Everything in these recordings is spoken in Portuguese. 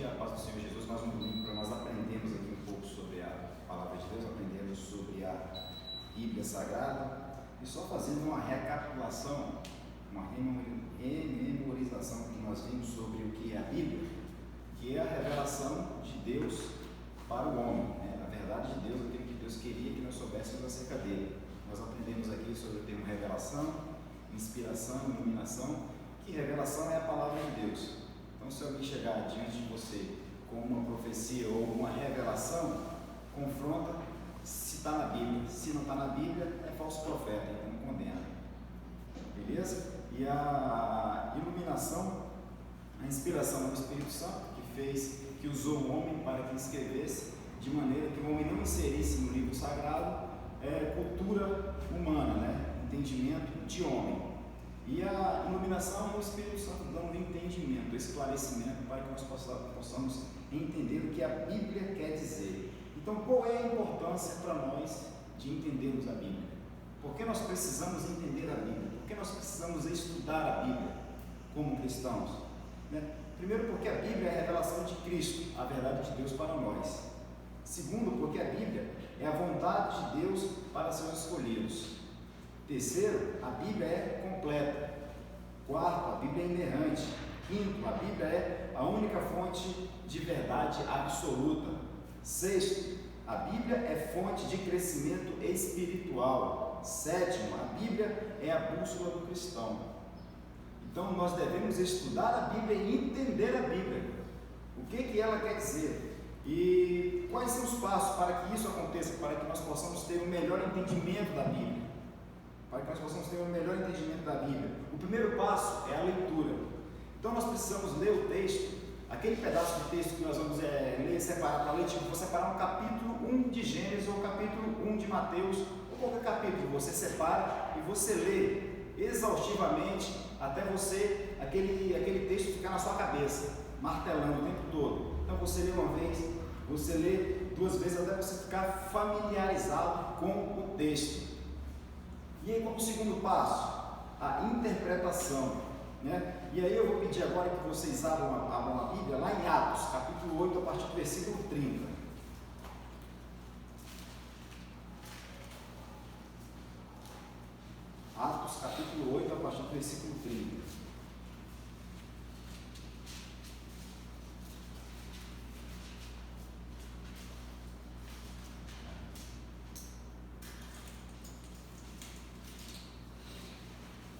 dia, a paz do Senhor Jesus. Mais um domingo para nós aprendermos aqui um pouco sobre a palavra de Deus, aprendemos sobre a Bíblia Sagrada e só fazendo uma recapitulação, uma rememorização que nós vimos sobre o que é a Bíblia, que é a revelação de Deus para o homem, né? A verdade de Deus, aquilo que Deus queria que nós soubéssemos acerca dele. Nós aprendemos aqui sobre o termo revelação, inspiração, iluminação, que revelação é a palavra de Deus. Então, se alguém chegar diante de você com uma profecia ou uma revelação, confronta se está na Bíblia. Se não está na Bíblia, é falso profeta, então condena. Beleza? E a iluminação, a inspiração do Espírito Santo, que usou o homem para que escrevesse, de maneira que o homem não inserisse no livro sagrado cultura humana, né? Entendimento de homem. E a iluminação é o Espírito Santo dando entendimento, esclarecimento, para que nós possamos entender o que a Bíblia quer dizer. Então, qual é a importância para nós de entendermos a Bíblia? Por que nós precisamos entender a Bíblia? Por que nós precisamos estudar a Bíblia como cristãos? Né? Primeiro, porque a Bíblia é a revelação de Cristo, a verdade de Deus para nós. Segundo, porque a Bíblia é a vontade de Deus para seus escolhidos. Terceiro, a Bíblia é completa. Quarto, a Bíblia é inerrante. Quinto, a Bíblia é a única fonte de verdade absoluta. Sexto, a Bíblia é fonte de crescimento espiritual. Sétimo, a Bíblia é a bússola do cristão. Então, nós devemos estudar a Bíblia e entender a Bíblia. O que ela quer dizer? E quais são os passos para que isso aconteça, para que nós possamos ter um melhor entendimento da Bíblia? Para que nós possamos ter um melhor entendimento da Bíblia. O primeiro passo é a leitura. Então nós precisamos ler o texto, aquele pedaço de texto que nós vamos ler, separar para ler, tipo, vou separar um capítulo 1 de Gênesis ou capítulo 1 de Mateus, ou qualquer capítulo, você separa e você lê exaustivamente até você, aquele texto ficar na sua cabeça, martelando o tempo todo. Então você lê uma vez, você lê duas vezes, até você ficar familiarizado com o texto. E aí, como segundo passo, a interpretação, né? E aí eu vou pedir agora que vocês abram a Bíblia lá em Atos, capítulo 8, a partir do versículo 30. Atos, capítulo 8, a partir do versículo 30.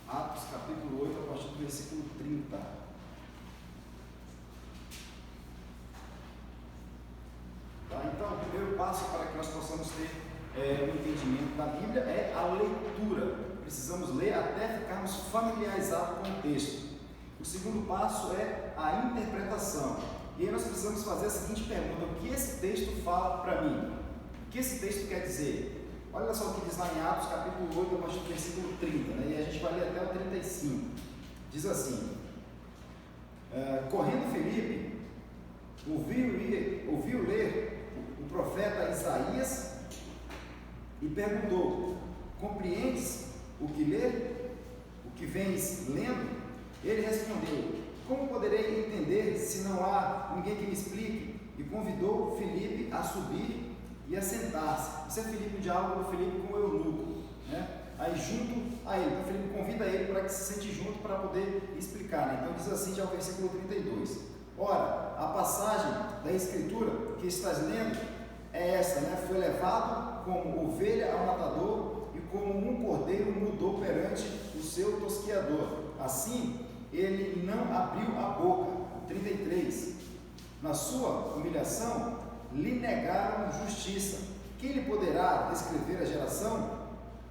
Atos capítulo 8, a partir do versículo 30. Tá? Então, o primeiro passo para que nós possamos ter o entendimento da Bíblia é a leitura. Precisamos ler até ficarmos familiarizados com o texto. O segundo passo é a interpretação. E aí nós precisamos fazer a seguinte pergunta: o que esse texto fala para mim? O que esse texto quer dizer? Olha só o que diz lá em Atos, capítulo 8, a partir do versículo 30, né? E a gente vai ler até o 35. Diz assim: correndo Filipe, ouviu ler o profeta Isaías e perguntou: compreendes o que lê? O que vens lendo? Ele respondeu: como poderei entender se não há ninguém que me explique? E convidou Filipe a subir e a sentar-se. Isso é Filipe, o diálogo do Filipe com o eunuco, né? Aí junto a ele, então Filipe convida ele para que se sente junto para poder explicar, né? Então diz assim já o versículo 32: ora, a passagem da escritura que estás lendo é esta, né? Foi levado como ovelha ao matador e como um cordeiro mudou perante o seu tosquiador, assim ele não abriu a boca. 33: na sua humilhação lhe negaram justiça. Quem lhe poderá descrever a geração?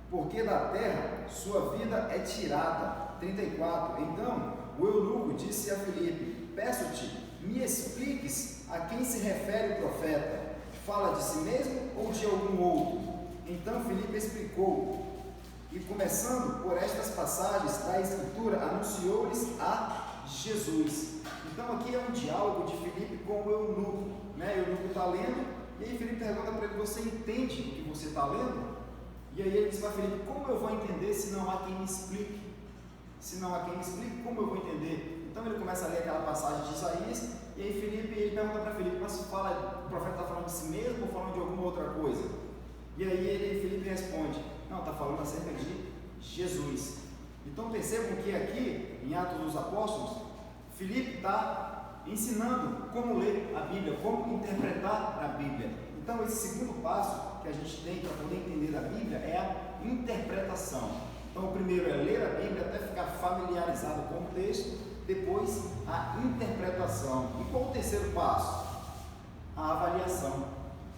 Porque da terra sua vida é tirada. 34: então o eunuco disse a Filipe: peço-te, me expliques a quem se refere o profeta. Fala de si mesmo ou de algum outro? Então Filipe explicou, e começando por estas passagens da escritura, anunciou-lhes a Jesus. Então aqui é um diálogo de Filipe com o eunuco, né? O eunuco está lendo, e aí Filipe pergunta para ele: você entende o que você está lendo? E aí ele diz para Filipe: como eu vou entender se não há quem me explique? Se não há quem me explique, como eu vou entender? Então ele começa a ler aquela passagem de Isaías, e E aí Filipe, ele pergunta para Filipe, mas o profeta está falando de si mesmo ou falando de alguma outra coisa? E aí Filipe responde, não, está falando acerca de Jesus. Então percebam que aqui, em Atos dos Apóstolos, Filipe está ensinando como ler a Bíblia, como interpretar a Bíblia. Então esse segundo passo que a gente tem para poder entender a Bíblia é a interpretação. Então o primeiro é ler a Bíblia até ficar familiarizado com o texto, depois a interpretação. E qual o terceiro passo? A avaliação.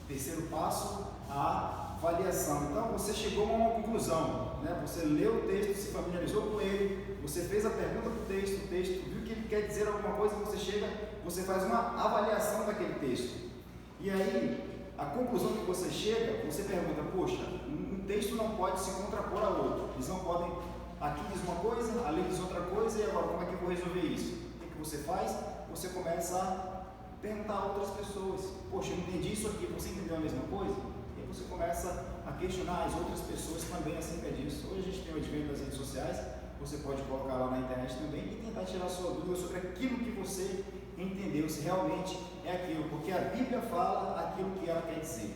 Terceiro passo, a avaliação. Então você chegou a uma conclusão, né? Você leu o texto, se familiarizou com ele, você fez a pergunta para o texto viu que ele quer dizer alguma coisa, você faz uma avaliação daquele texto. E aí, a conclusão que você chega, você pergunta, poxa, um texto não pode se contrapor a outro. Eles não podem, aqui diz uma coisa, ali diz outra coisa, e agora como é que eu vou resolver isso? O que você faz? Você começa a perguntar a outras pessoas, poxa, eu entendi isso aqui, você entendeu a mesma coisa? E aí você começa a questionar as outras pessoas também acerca disso. Hoje a gente tem o advento das redes sociais, você pode colocar lá na internet também e tentar tirar sua dúvida sobre aquilo que você entendeu, se realmente é aquilo, porque a Bíblia fala aquilo que ela quer dizer,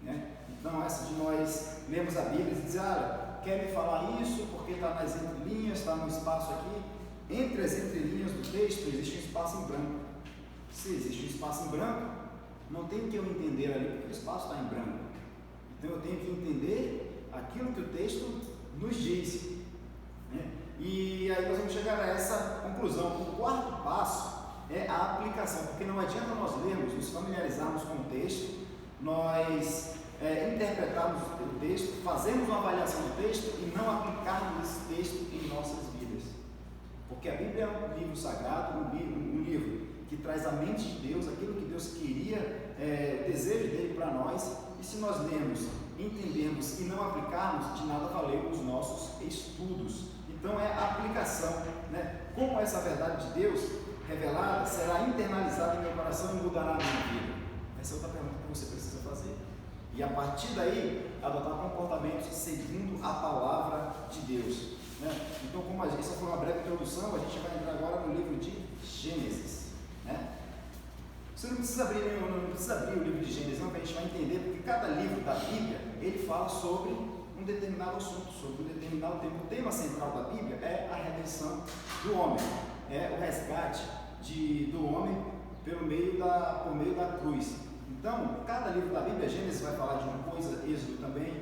né? Então essa de nós lermos a Bíblia e dizer, quer me falar isso porque está nas entrelinhas, está no espaço aqui, entre as entrelinhas do texto existe um espaço em branco. Se existe um espaço em branco, não tem que eu entender ali porque o espaço está em branco. Então eu tenho que entender aquilo que o texto nos diz, né? E aí nós vamos chegar a essa conclusão. O quarto passo é a aplicação, porque não adianta nós lermos, nos familiarizarmos com o texto, nós interpretarmos o texto, fazermos uma avaliação do texto e não aplicarmos esse texto em nossas vidas. Porque a Bíblia é um livro sagrado, um livro que traz a mente de Deus, aquilo que Deus queria, o desejo dele para nós, e se nós lemos, entendemos e não aplicarmos, de nada valeu os nossos estudos. Então é a aplicação, né? Como essa verdade de Deus revelada será internalizada em meu coração e mudará a minha vida? Essa é outra pergunta que você precisa fazer. E a partir daí, adotar comportamentos segundo a palavra de Deus, né? Então, como essa foi uma breve introdução, a gente vai entrar agora no livro de Gênesis, né? Você não precisa abrir o livro de Gênesis, não, que a gente vai entender, porque cada livro da Bíblia, ele fala sobre um determinado assunto, sobre um determinado tema. O tema central da Bíblia é a redenção do homem, é o resgate do homem por meio da cruz. Então, cada livro da Bíblia, Gênesis vai falar de uma coisa, Êxodo também,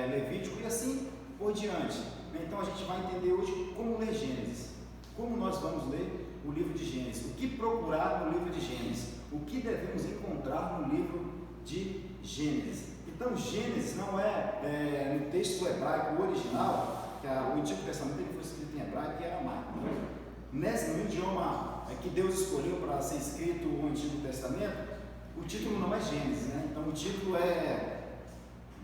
Levítico e assim por diante. Então a gente vai entender hoje como ler Gênesis, como nós vamos ler o livro de Gênesis, o que procurar no livro de Gênesis, o que devemos encontrar no livro de Gênesis. Então Gênesis não é no texto hebraico original, que o Antigo Testamento ele foi escrito em hebraico e aramaico. No idioma que Deus escolheu para ser escrito o Antigo Testamento, o título não é Gênesis, né? Então o título é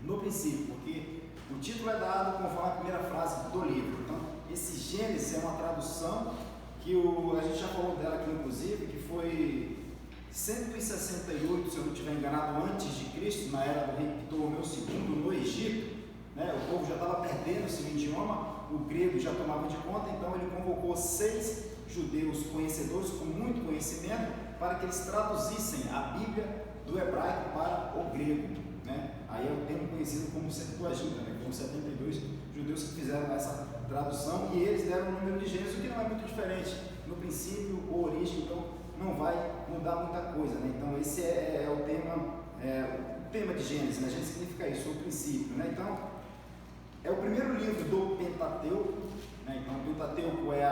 no princípio, porque o título é dado conforme a primeira frase do livro. Então esse Gênesis é uma tradução que a gente já falou dela aqui inclusive, que foi 168, se eu não estiver enganado, antes de Cristo, na era do rei Ptolomeu II, no Egito, né? O povo já estava perdendo seu idioma, o grego já tomava de conta, então ele convocou 6 judeus conhecedores com muito conhecimento para que eles traduzissem a Bíblia do hebraico para o grego, né? Aí é o termo conhecido como Septuaginta, né? Foram 72 judeus que fizeram essa tradução e eles deram o número de Gênesis, o que não é muito diferente. No princípio, ou origem, então não vai mudar muita coisa, né? Então esse é o tema de Gênesis, né? Gênesis significa isso, o princípio, né? Então é o primeiro livro do Pentateuco, né? Então o Pentateuco é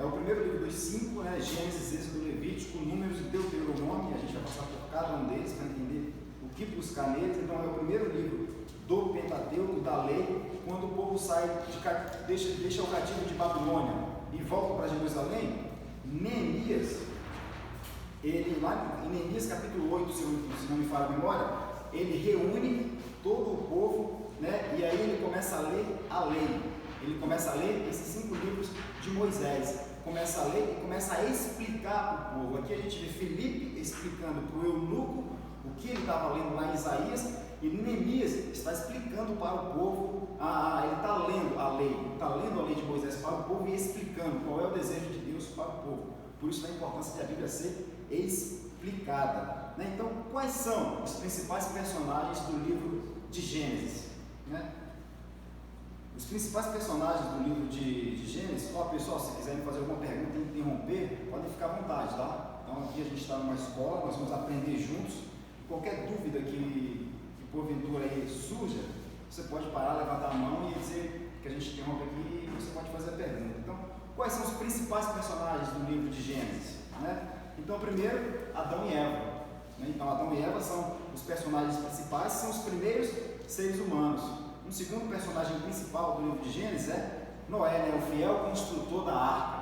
o primeiro livro dos 5, né? Gênesis, Êxodo, Levítico, Números e Deuteronômio. A gente vai passar por cada um deles para entender o que buscar neles. Então é o primeiro livro do Pentateuco, da lei, quando o povo sai, deixa o cativo de Babilônia e volta para Jerusalém. Neemias, lá em Neemias capítulo 8, se não me falha a memória, ele reúne todo o povo, né? E aí ele começa a ler a lei. Ele começa a ler esses 5 livros de Moisés, começa a ler e começa a explicar para o povo. Aqui a gente vê Filipe explicando para o eunuco o que ele estava lendo lá em Isaías, e Neemias está explicando para o povo, ele está lendo a lei de Moisés para o povo e explicando qual é o desejo de Deus para o povo. Por isso a importância de a Bíblia ser explicada. Né? Então, quais são os principais personagens do livro de Gênesis? Né? Os principais personagens do livro de Gênesis, pessoal, se quiserem fazer alguma pergunta e interromper, podem ficar à vontade, tá? Então aqui a gente está numa escola, nós vamos aprender juntos. Qualquer dúvida que porventura aí surja, você pode parar, levantar a mão e dizer que a gente interrompe aqui e você pode fazer a pergunta. Então, quais são os principais personagens do livro de Gênesis? Né? Então, primeiro, Adão e Eva. Né? Então, Adão e Eva são os personagens principais, são os primeiros seres humanos. Um segundo personagem principal do livro de Gênesis é Noé, né? O fiel construtor da arca.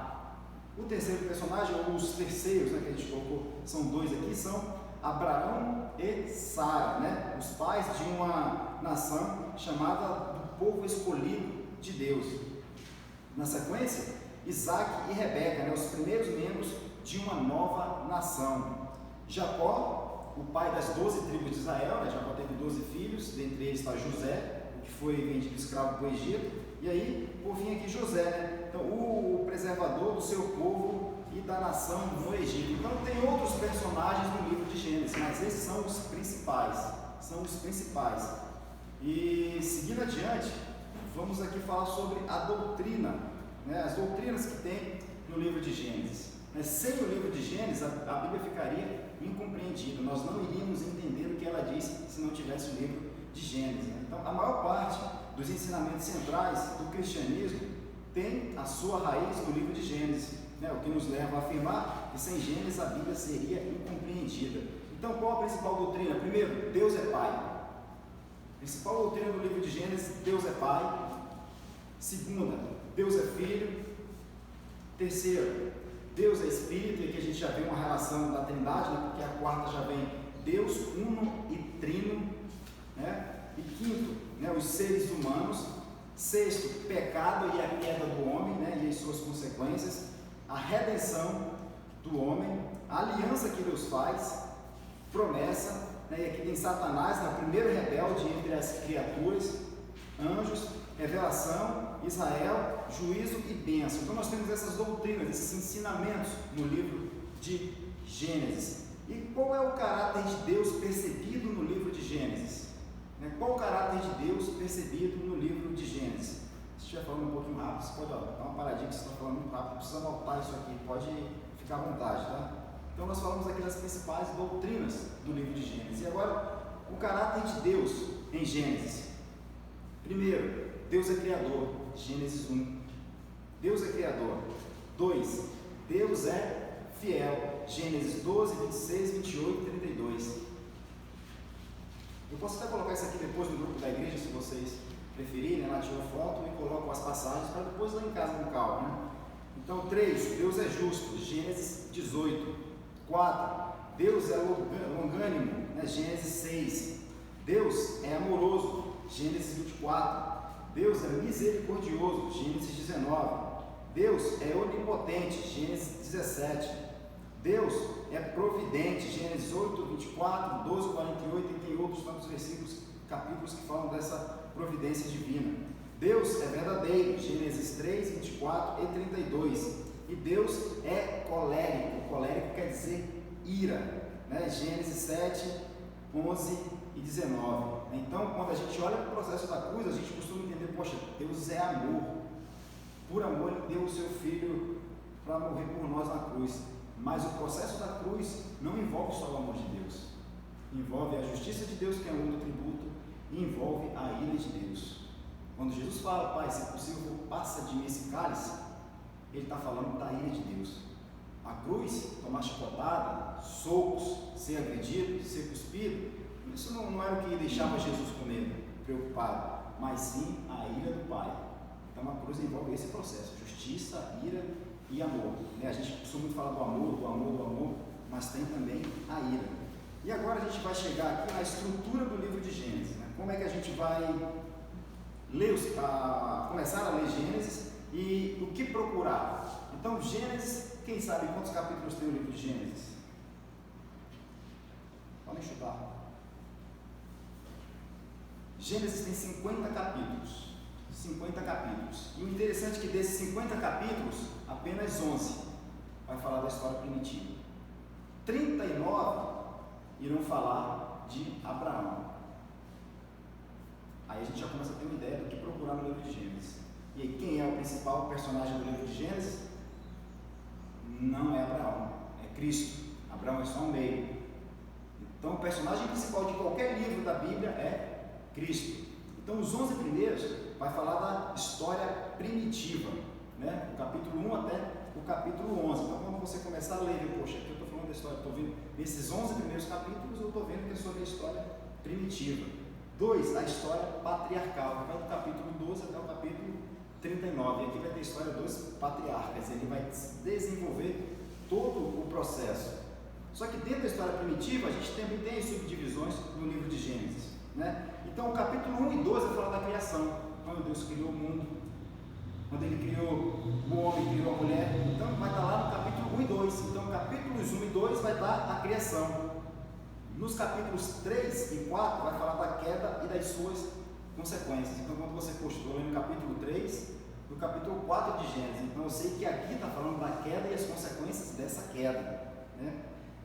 O terceiro personagem, ou os terceiros, né, que a gente colocou, são dois aqui, são Abraão e Sara, né? Os pais de uma nação chamada do povo escolhido de Deus. Na sequência, Isaac e Rebeca, né? Os primeiros membros de uma nova nação. Jacó, o pai das 12 tribos de Israel, né? Jacó teve 12 filhos, dentre eles está José, que foi vendido escravo para o Egito, e aí, por fim aqui José, né? Então, o preservador do seu povo e da nação no Egito. Então, tem outros personagens no livro de Gênesis, mas esses são os principais, E, seguindo adiante, vamos aqui falar sobre a doutrina, né? As doutrinas que tem no livro de Gênesis. Sem o livro de Gênesis, a Bíblia ficaria incompreendida, nós não iríamos entender o que ela diz se não tivesse o livro de Gênesis. Né? Então, a maior parte dos ensinamentos centrais do cristianismo tem a sua raiz no livro de Gênesis, né? O que nos leva a afirmar que sem Gênesis a Bíblia seria incompreendida. Então, qual a principal doutrina? Primeiro, Deus é Pai. A principal doutrina do livro de Gênesis, Deus é Pai. Segunda, Deus é Filho. Terceiro, Deus é Espírito, e aqui a gente já vê uma relação da Trindade, né? Porque a quarta já vem Deus uno e trino, né? E quinto, né? Os seres humanos. Sexto, pecado e a queda do homem, né? E as suas consequências. A redenção do homem, a aliança que Deus faz, promessa, né? E aqui tem Satanás, né? O primeiro rebelde entre as criaturas, anjos, revelação, Israel, juízo e bênção. Então nós temos essas doutrinas, esses ensinamentos no livro de Gênesis. E qual é o caráter de Deus percebido no livro de Gênesis? Qual o caráter de Deus percebido no livro de Gênesis? Se estiver falando um pouquinho rápido, você pode dar uma paradinha que você está falando muito rápido, precisa anotar isso aqui, pode ficar à vontade, tá? Então nós falamos aqui das principais doutrinas do livro de Gênesis. E agora, o caráter de Deus em Gênesis. Primeiro, Deus é Criador, Gênesis 1. Deus é Criador. 2, Deus é fiel, Gênesis 12, 26, 28 e 32. Eu posso até colocar isso aqui depois no grupo da igreja, se vocês preferirem, lá tiro foto e coloco as passagens para depois lá em casa com calma, né? Então, 3, Deus é justo, Gênesis 18. 4, Deus é longânimo, né? Gênesis 6. Deus é amoroso, Gênesis 24. Deus é misericordioso, Gênesis 19. Deus é onipotente, Gênesis 17. Deus é providente, Gênesis 8, 24, 12, 48, e tem outros tantos versículos, capítulos que falam dessa providência divina. Deus é verdadeiro, Gênesis 3, 24 e 32. E Deus é colérico, colérico quer dizer ira, né? Gênesis 7, 11 e 19. Então, quando a gente olha para o processo da cruz, a gente costuma entender, poxa, Deus é amor. Por amor, Ele deu o seu Filho para morrer por nós na cruz. Mas o processo da cruz não envolve só o amor de Deus, envolve a justiça de Deus, que é um outro tributo, e envolve a ira de Deus. Quando Jesus fala, Pai, se possível, passa de mim esse cálice, Ele está falando da ira de Deus. A cruz, tomar chicotada, socos, ser agredido, ser cuspido, isso não era o que deixava Jesus com medo, preocupado, mas sim a ira do Pai. Então a cruz envolve esse processo, justiça, ira e amor, né? A gente costuma muito falar do amor, mas tem também a ira. E agora a gente vai chegar aqui na estrutura do livro de Gênesis, né? Como é que a gente vai começar a ler Gênesis e o que procurar? Então, Gênesis, quem sabe quantos capítulos tem o livro de Gênesis? Podem chutar. Gênesis tem 50 capítulos. 50 capítulos. E o interessante é que desses 50 capítulos, apenas 11 vai falar da história primitiva. 39 irão falar de Abraão. Aí a gente já começa a ter uma ideia do que procurar no livro de Gênesis. E aí, quem é o principal personagem do livro de Gênesis? Não é Abraão, é Cristo. Abraão é só um meio. Então, o personagem principal de qualquer livro da Bíblia é Cristo. Então, os 11 primeiros vai falar da história primitiva, né? Do capítulo 1 até o capítulo 11. Então, quando você começar a ler, poxa, aqui eu estou falando da história, estou vendo nesses 11 primeiros capítulos, eu estou vendo que é sobre a história primitiva. 2, a história patriarcal, vai do capítulo 12 até o capítulo 39. E aqui vai ter a história dos patriarcas, ele vai desenvolver todo o processo. Só que dentro da história primitiva, a gente também tem as subdivisões no livro de Gênesis, né? Então, o capítulo 1 e 12 vai falar da criação, quando Deus criou o mundo, quando Ele criou o homem, criou a mulher. Então, vai estar lá no capítulo 1 e 2. Então, capítulos 1 e 2 vai dar a criação. Nos capítulos 3 e 4 vai falar da queda e das suas consequências. Então, quando você postou no capítulo 3, no capítulo 4 de Gênesis, então eu sei que aqui está falando da queda e as consequências dessa queda, né?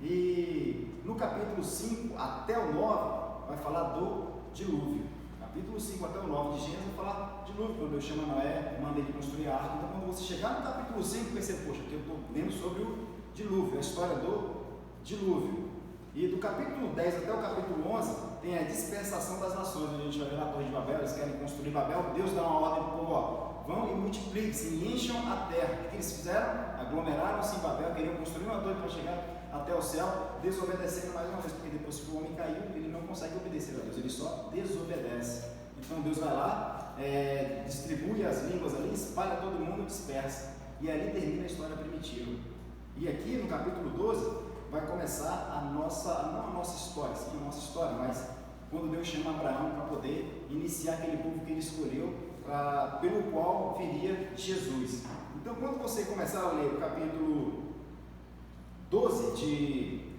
E no capítulo 5 até o 9 vai falar do dilúvio. Capítulo 5 até o 9 de Gênesis vai falar do dilúvio, quando Deus chama Noé, manda ele construir a arca. Então, quando você chegar no capítulo 5, percebe, poxa, aqui eu estou lendo sobre o dilúvio, a história do dilúvio. E do capítulo 10 até o capítulo 11 tem a dispersação das nações, onde a gente vai ver na Torre de Babel, eles querem construir Babel, Deus dá uma ordem para o povo, ó, vão e multipliquem-se e encham a terra. O que eles fizeram? Aglomeraram-se em Babel, queriam construir uma torre para chegar até o céu, desobedecendo mais uma vez, porque depois que o homem caiu, ele não consegue obedecer a Deus, ele só desobedece. Então Deus vai lá, distribui as línguas ali, espalha todo mundo, dispersa, e ali termina a história primitiva. E aqui no capítulo 12 vai começar a nossa, não a nossa história, sim a nossa história, mas quando Deus chama Abraão para poder iniciar aquele povo que ele escolheu, pelo qual viria Jesus. Então, quando você começar a ler o capítulo 12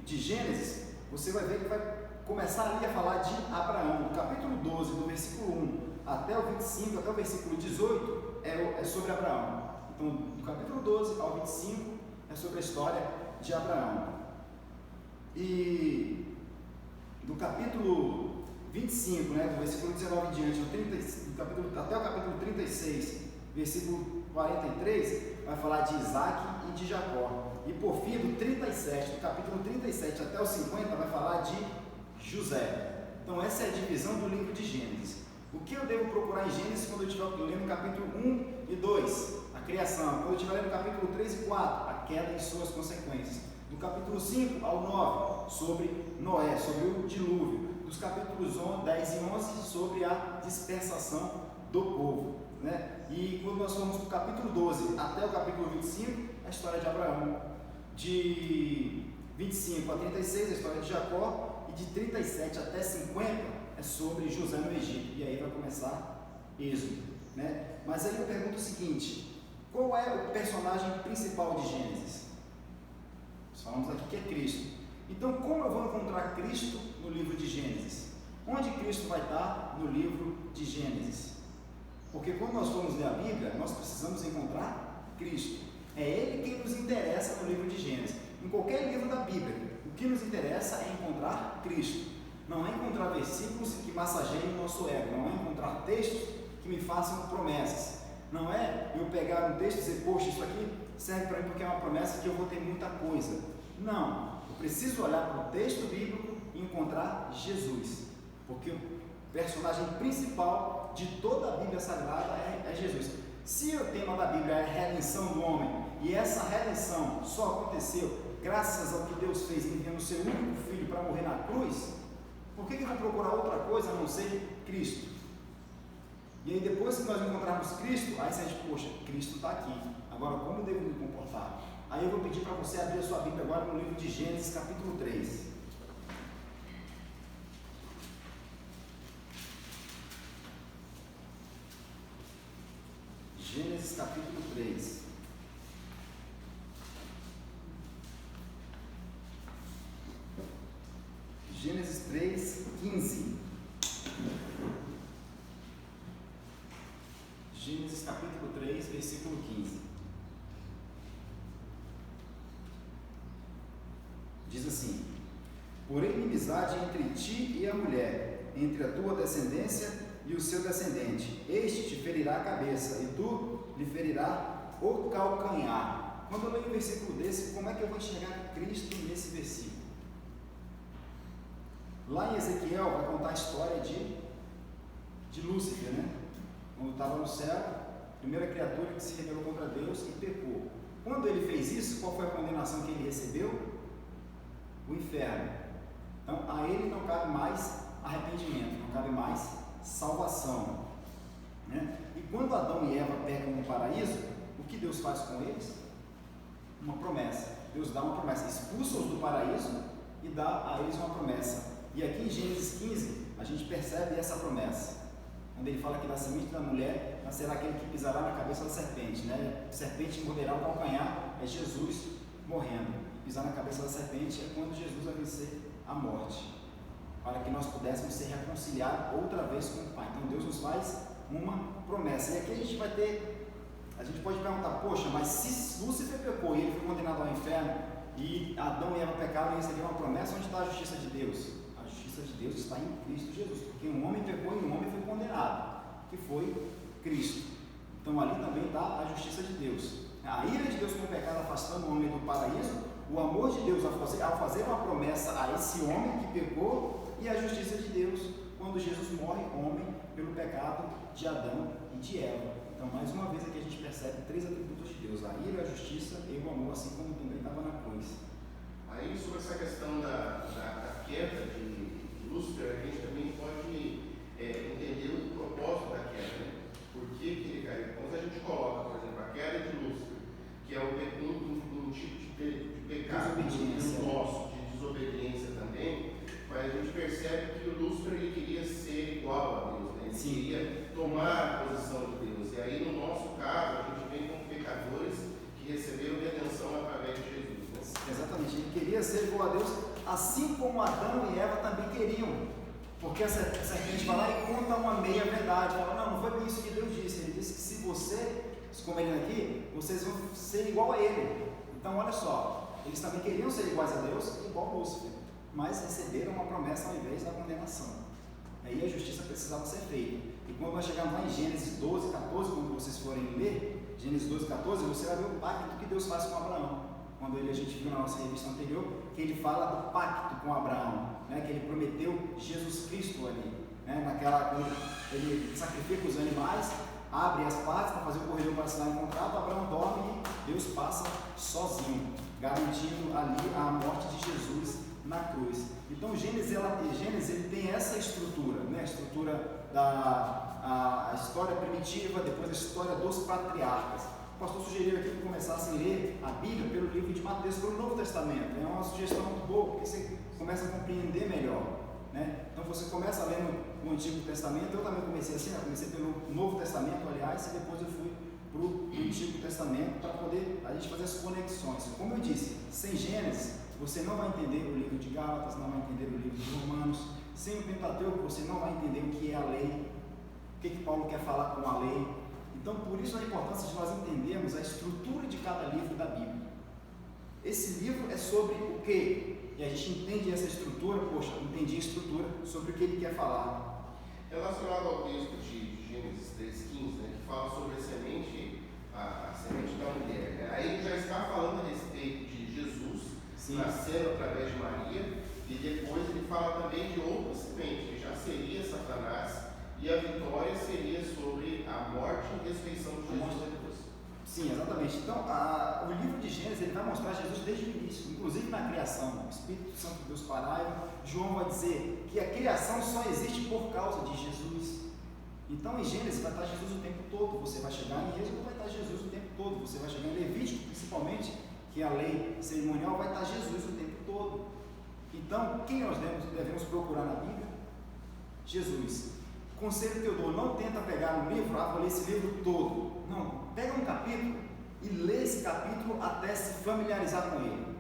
de Gênesis, você vai ver que vai começar ali a falar de Abraão. No capítulo 12, do versículo 1 até o 25, até o versículo 18, é sobre Abraão. Então, do capítulo 12 ao 25 é sobre a história de Abraão. E do capítulo 25, né, do versículo 19 em diante, até o capítulo 36, versículo 43, vai falar de Isaac e de Jacó. E por fim, do 37, do capítulo 37 até o 50, vai falar de José. Então essa é a divisão do livro de Gênesis. O que eu devo procurar em Gênesis quando eu estiver lendo o capítulo 1 e 2? A criação. Quando eu estiver lendo o capítulo 3 e 4, a queda e suas consequências. Do capítulo 5 ao 9, sobre Noé, sobre o dilúvio. Dos capítulos 10 e 11, sobre a dispersação do povo, né? E quando nós formos do capítulo 12 até o capítulo 25, a história de Abraão. De 25 a 36, a história de Jacó. E de 37 até 50 é sobre José no Egito. E aí vai começar Êxodo, né? Mas aí eu pergunto o seguinte: qual é o personagem principal de Gênesis? Nós falamos aqui que é Cristo. Então, como eu vou encontrar Cristo no livro de Gênesis? Onde Cristo vai estar no livro de Gênesis? Porque quando nós formos ler a Bíblia, nós precisamos encontrar Cristo. É Ele quem nos interessa no livro de Gênesis. Em qualquer livro da Bíblia, o que nos interessa é encontrar Cristo. Não é encontrar versículos que massageiem o nosso ego. Não é encontrar textos que me façam promessas. Não é eu pegar um texto e dizer, poxa, isso aqui serve para mim porque é uma promessa que eu vou ter muita coisa. Não. Eu preciso olhar para o texto bíblico e encontrar Jesus. Porque o personagem principal de toda a Bíblia Sagrada é Jesus. Se o tema da Bíblia é a redenção do homem, e essa redenção só aconteceu graças ao que Deus fez enviando o seu único filho para morrer na cruz, por que eu vou procurar outra coisa a não ser Cristo? E aí depois que nós encontrarmos Cristo, aí você diz, poxa, Cristo está aqui, agora como eu devo me comportar? Aí eu vou pedir para você abrir a sua Bíblia agora no livro de Gênesis, capítulo 3. Gênesis capítulo 3. Gênesis 3, 15. Gênesis capítulo 3, versículo 15. Diz assim: porém inimizade entre ti e a mulher, entre a tua descendência e o seu descendente. Este te ferirá a cabeça, e tu lhe ferirá o calcanhar. Quando eu leio um versículo desse, como é que eu vou enxergar Cristo nesse versículo? Lá em Ezequiel vai contar a história de Lúcifer, né? Quando estava no céu, a primeira criatura que se rebelou contra Deus e pecou. Quando ele fez isso, qual foi a condenação que ele recebeu? O inferno. Então a ele não cabe mais arrependimento, não cabe mais salvação, né? E quando Adão e Eva pecam no paraíso, o que Deus faz com eles? Uma promessa. Deus dá uma promessa, expulsa-os do paraíso e dá a eles uma promessa. E aqui em Gênesis 15 a gente percebe essa promessa, quando ele fala que da semente da mulher nascerá aquele que pisará na cabeça da serpente, né? Serpente morderá o calcanhar, é Jesus morrendo. Pisar na cabeça da serpente é quando Jesus vai vencer a morte, para que nós pudéssemos ser reconciliados outra vez com o Pai. Então Deus nos faz uma promessa. E aqui a gente pode perguntar: poxa, mas se Lúcifer pecou e ele foi condenado ao inferno, e Adão e Eva pecaram e receberam uma promessa, onde está a justiça de Deus? A justiça de Deus está em Cristo Jesus, porque um homem pecou e um homem foi condenado, que foi Cristo. Então ali também está a justiça de Deus. A ira de Deus com o pecado afastando o homem do paraíso, o amor de Deus ao fazer uma promessa a esse homem que pecou, e a justiça de Deus quando Jesus morre homem pelo pecado de Adão e de Eva. Então mais uma vez aqui a gente percebe três atributos de Deus: a ira, a justiça e o amor, assim como também estava na cruz. Aí sobre essa questão da queda de Lúcifer, a gente também pode entender o propósito da queda, né? Por que ele caiu? Quando a gente coloca, por exemplo, a queda de Lúcifer, que é um tipo de pecado nosso, de desobediência também, mas a gente percebe que o Lúcifer ele queria ser igual a Deus, né? Ele queria tomar a posição de Deus. E aí, no nosso caso, a gente vem como pecadores que receberam redenção através de Jesus. Né? Exatamente, ele queria ser igual a Deus, assim como Adão e Eva também queriam. Porque a serpente vai lá e conta uma meia verdade. Fala: não foi bem isso que Deus disse. Ele disse que se vocês comerem aqui, vocês vão ser igual a ele. Então olha só, eles também queriam ser iguais a Deus, igual a Lúcifer, mas receberam uma promessa ao invés da condenação. Aí a justiça precisava ser feita. E quando nós chegamos lá em Gênesis 12, 14, quando vocês forem ler Gênesis 12, 14, você vai ver o pacto que Deus faz com Abraão. Quando a gente viu na nossa revista anterior, que ele fala do pacto com Abraão, né? Que ele prometeu Jesus Cristo ali, né? Quando ele sacrifica os animais, abre as partes para fazer o corredor para assinar um contrato, Abraão dorme e Deus passa sozinho, garantindo ali a morte de Jesus na cruz. Então Gênesis ele tem essa estrutura, né? A estrutura da história primitiva, depois a história dos patriarcas. O pastor sugeriu aqui que começassem a ler a Bíblia pelo livro de Mateus, pelo Novo Testamento. É uma sugestão muito boa, porque você começa a compreender melhor, né? Então você começa lendo o Antigo Testamento. Eu também comecei assim, eu comecei pelo Novo Testamento, aliás, e depois eu fui para o Antigo Testamento, para poder a gente fazer as conexões. Como eu disse, sem Gênesis você não vai entender o livro de Gálatas, não vai entender o livro de Romanos. Sem o Pentateuco você não vai entender o que é a lei, o que Paulo quer falar com a lei. Então, por isso a importância de nós entendermos a estrutura de cada livro da Bíblia. Esse livro é sobre o quê? E a gente entende essa estrutura, entendi a estrutura sobre o que ele quer falar. Relacionado ao texto de Gênesis 3,15, né, que fala sobre a semente da mulher, né? Aí ele já está falando a respeito de Jesus, sim, nascendo através de Maria, e depois ele fala também de outra semente, que já seria Satanás, e a vitória seria sobre a morte e ressurreição de Jesus depois. Sim, exatamente. Então, o livro de Gênesis ele vai mostrar Jesus desde o início, inclusive na criação. O Espírito Santo de Deus paraiva. João vai dizer que a criação só existe por causa de Jesus. Então, em Gênesis vai estar Jesus o tempo todo. Você vai chegar em Êxodo, vai estar Jesus o tempo todo. Você vai chegar em Levítico, principalmente, que é a lei cerimonial, vai estar Jesus o tempo todo. Então, quem nós devemos procurar na Bíblia? Jesus. Conselho que eu dou: não tenta pegar um livro, vou ler esse livro todo. Não, pega um capítulo e lê esse capítulo até se familiarizar com ele.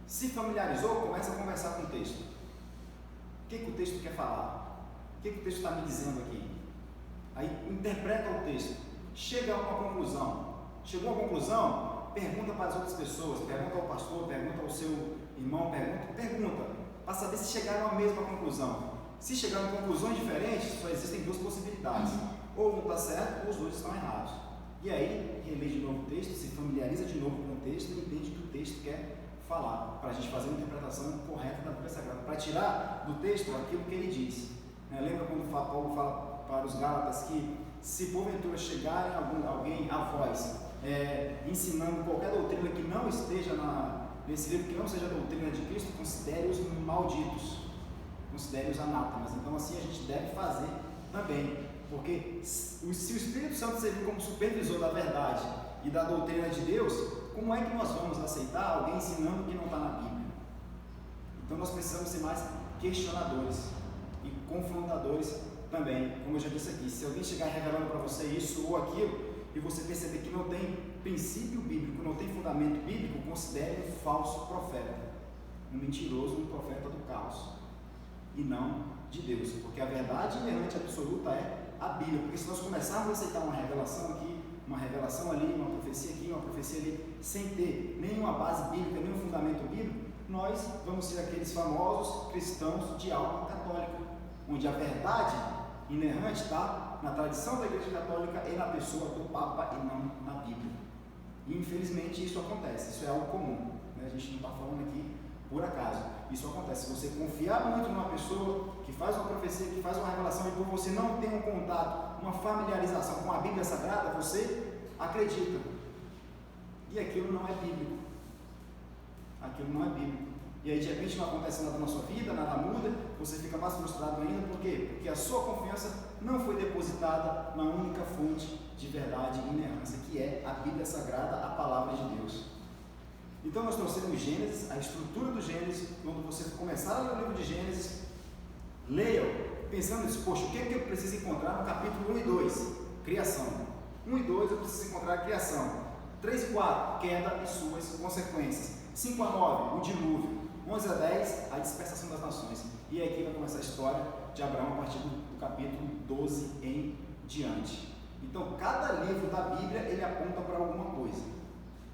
Se familiarizou, começa a conversar com o texto. O que o texto quer falar? O que o texto está me dizendo aqui? Aí interpreta o texto, chega a uma conclusão. Chegou a uma conclusão? Pergunta para as outras pessoas, pergunta ao pastor, pergunta ao seu irmão, pergunta saber se chegaram à mesma conclusão. Se chegaram a conclusões diferentes, só existem duas possibilidades: ou um está certo ou os dois estão errados. E aí, relê de novo o texto, se familiariza de novo com o texto e entende o que o texto quer falar, para a gente fazer uma interpretação correta da Bíblia Sagrada, para tirar do texto aquilo que ele diz. Lembra quando Paulo fala para os Gálatas que se porventura chegarem alguém a vós ensinando qualquer doutrina que não esteja nesse livro, que não seja a doutrina de Cristo, considere-os malditos, considere-os anátemas. Então assim a gente deve fazer também, porque se o Espírito Santo servir como supervisor da verdade e da doutrina de Deus, como é que nós vamos aceitar alguém ensinando que não está na Bíblia? Então nós precisamos ser mais questionadores e confrontadores também, como eu já disse aqui. Se alguém chegar revelando para você isso ou aquilo, e você perceber que não tem princípio bíblico, não tem fundamento bíblico, considere um falso profeta, um mentiroso, um profeta do caos, e não de Deus, porque a verdade inerrante absoluta é a Bíblia. Porque se nós começarmos a aceitar uma revelação aqui, uma revelação ali, uma profecia aqui, uma profecia ali, sem ter nenhuma base bíblica, nenhum fundamento bíblico, nós vamos ser aqueles famosos cristãos de alma católica, onde a verdade inerrante está na tradição da Igreja Católica e na pessoa do Papa e não na Bíblia. E infelizmente isso acontece, isso é algo comum, né? A gente não está falando aqui por acaso, isso acontece. Se você confiar muito numa pessoa que faz uma profecia, que faz uma revelação, e por você não ter um contato, uma familiarização com a Bíblia Sagrada, você acredita, e aquilo não é bíblico, aquilo não é bíblico. E aí de repente não acontece nada na sua vida, nada muda, você fica mais frustrado ainda. Por quê? Porque a sua confiança não foi depositada na única fonte de verdade e inerrância, que é a Bíblia Sagrada, a Palavra de Deus. Então nós trouxemos Gênesis, a estrutura do Gênesis. Quando você começar a ler o livro de Gênesis, leiam pensando nisso: poxa, o que é que eu preciso encontrar no capítulo 1 e 2? Criação. 1 e 2 eu preciso encontrar a criação. 3 e 4, queda e suas consequências. 5 a 9, o dilúvio. 11 a 10, a dispersação das nações. E aqui vai começar a história de Abraão a partir do capítulo 12 em diante. Então, cada livro da Bíblia, ele aponta para alguma coisa.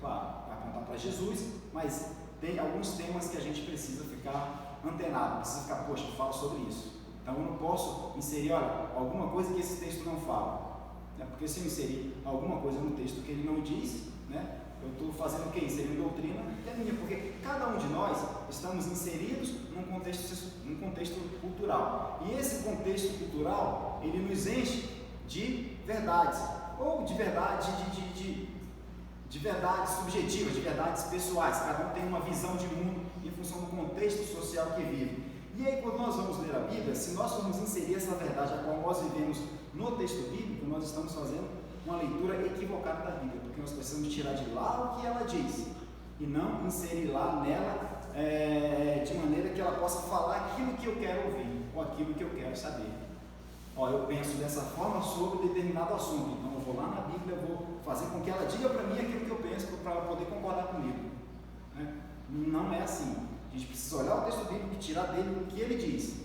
Claro, vai apontar para Jesus, mas tem alguns temas que a gente precisa ficar antenado, precisa ficar, poxa, eu falo sobre isso. Então, eu não posso inserir, olha, alguma coisa que esse texto não fala. Porque se eu inserir alguma coisa no texto que ele não diz, né? Eu estou fazendo o quê? Inserindo doutrina que é minha, porque cada um de nós estamos inseridos num contexto cultural. E esse contexto cultural, ele nos enche de verdades, ou de verdades subjetivas, de verdades pessoais. Cada um tem uma visão de mundo em função do contexto social que vive. E aí, quando nós vamos ler a Bíblia, se nós formos inserir essa verdade a qual nós vivemos no texto bíblico, nós estamos fazendo uma leitura equivocada da Bíblia, porque nós precisamos tirar de lá o que ela diz e não inserir lá nela de maneira que ela possa falar aquilo que eu quero ouvir ou aquilo que eu quero saber. Eu penso dessa forma sobre determinado assunto, então eu vou lá na Bíblia, eu vou fazer com que ela diga para mim aquilo que eu penso para ela poder concordar comigo, né? Não é assim. A gente precisa olhar o texto bíblico e tirar dele o que ele diz,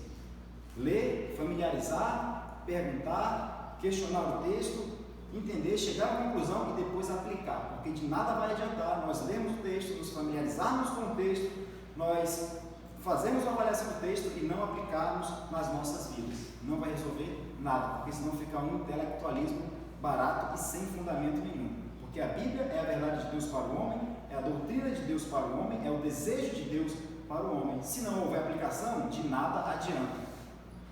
ler, familiarizar, perguntar, questionar o texto, entender, chegar à conclusão e depois aplicar, porque de nada vai adiantar nós lermos o texto, nos familiarizarmos com o texto, nós fazemos uma avaliação do texto e não aplicarmos nas nossas vidas. Não vai resolver nada, porque senão fica um intelectualismo barato e sem fundamento nenhum. Porque a Bíblia é a verdade de Deus para o homem, é a doutrina de Deus para o homem, é o desejo de Deus para o homem. Se não houver aplicação, de nada adianta.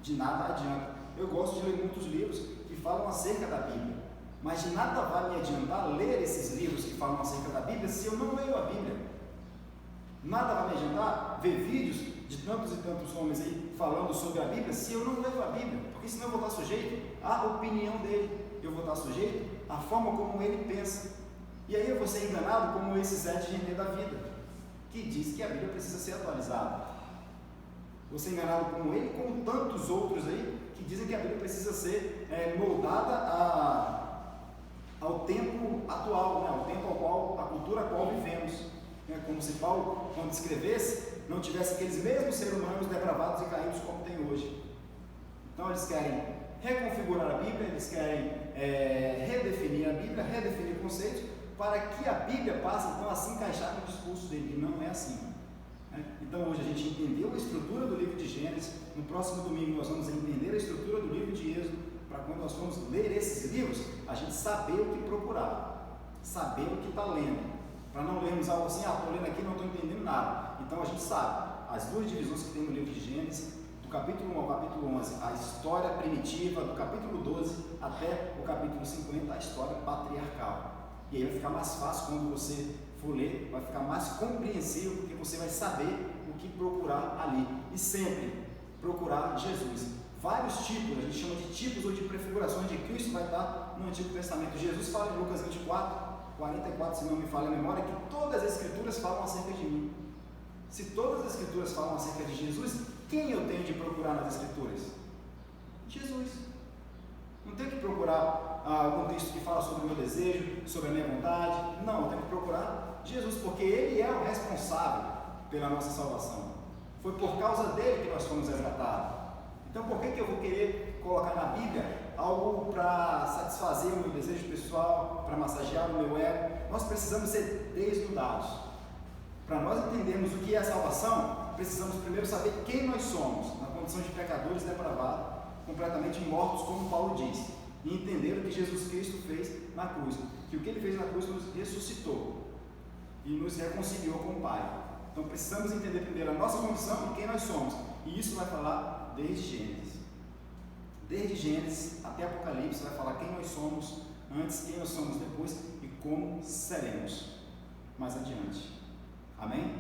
De nada adianta. Eu gosto de ler muitos livros que falam acerca da Bíblia, mas de nada vai me adiantar ler esses livros que falam acerca da Bíblia se eu não leio a Bíblia. Nada vai me adiantar ver vídeos de tantos e tantos homens aí falando sobre a Bíblia se eu não leio a Bíblia, porque senão eu vou estar sujeito à opinião dele, eu vou estar sujeito à forma como ele pensa, e aí eu vou ser enganado como esse Zé de René da vida, que diz que a Bíblia precisa ser atualizada. Vou ser enganado como ele, como tantos outros aí que dizem que a Bíblia precisa ser moldada ao tempo atual, né? Ao tempo ao qual, a cultura a qual vivemos, né? Como se Paulo, quando escrevesse, não tivesse aqueles mesmos seres humanos depravados e caídos como tem hoje. Então eles querem reconfigurar a Bíblia, eles querem redefinir a Bíblia, redefinir conceitos, para que a Bíblia passe então a se encaixar no discurso dele, e não é assim, né? Então Então hoje a gente entendeu a estrutura do livro de Gênesis. No próximo domingo nós vamos entender a estrutura do livro de Êxodo, para quando nós formos ler esses livros, a gente saber o que procurar, saber o que está lendo, para não lermos algo assim, estou lendo aqui e não estou entendendo nada. Então a gente sabe as duas divisões que tem no livro de Gênesis, do capítulo 1 ao capítulo 11, a história primitiva, do capítulo 12 até o capítulo 50, a história patriarcal. E aí vai ficar mais fácil quando você for ler, vai ficar mais compreensível, porque você vai saber o que procurar ali. E sempre procurar Jesus. Vários tipos, a gente chama de tipos ou de prefigurações de Cristo, vai estar no Antigo Testamento. Jesus fala em Lucas 24, 44, se não me falha a memória, que todas as escrituras falam acerca de mim. Se todas as escrituras falam acerca de Jesus, quem eu tenho de procurar nas escrituras? Jesus. Não tenho que procurar algum texto que fala sobre o meu desejo, sobre a minha vontade. Não, eu tenho que procurar Jesus, porque Ele é o responsável pela nossa salvação. Foi por causa dele que nós fomos resgatados. Então por que eu vou querer colocar na Bíblia algo para satisfazer o meu desejo pessoal, para massagear o meu ego? Nós precisamos ser desnudados. Para nós entendermos o que é a salvação, precisamos primeiro saber quem nós somos, na condição de pecadores depravados, completamente mortos, como Paulo diz, e entender o que Jesus Cristo fez na cruz, que o que Ele fez na cruz nos ressuscitou e nos reconciliou com o Pai. Então precisamos entender primeiro a nossa condição e quem nós somos, e isso vai falar desde Gênesis. Desde Gênesis até Apocalipse vai falar quem nós somos antes, quem nós somos depois e como seremos mais adiante. Amém?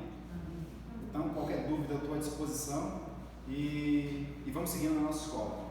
Então, qualquer dúvida eu estou à disposição e vamos seguindo na nossa escola.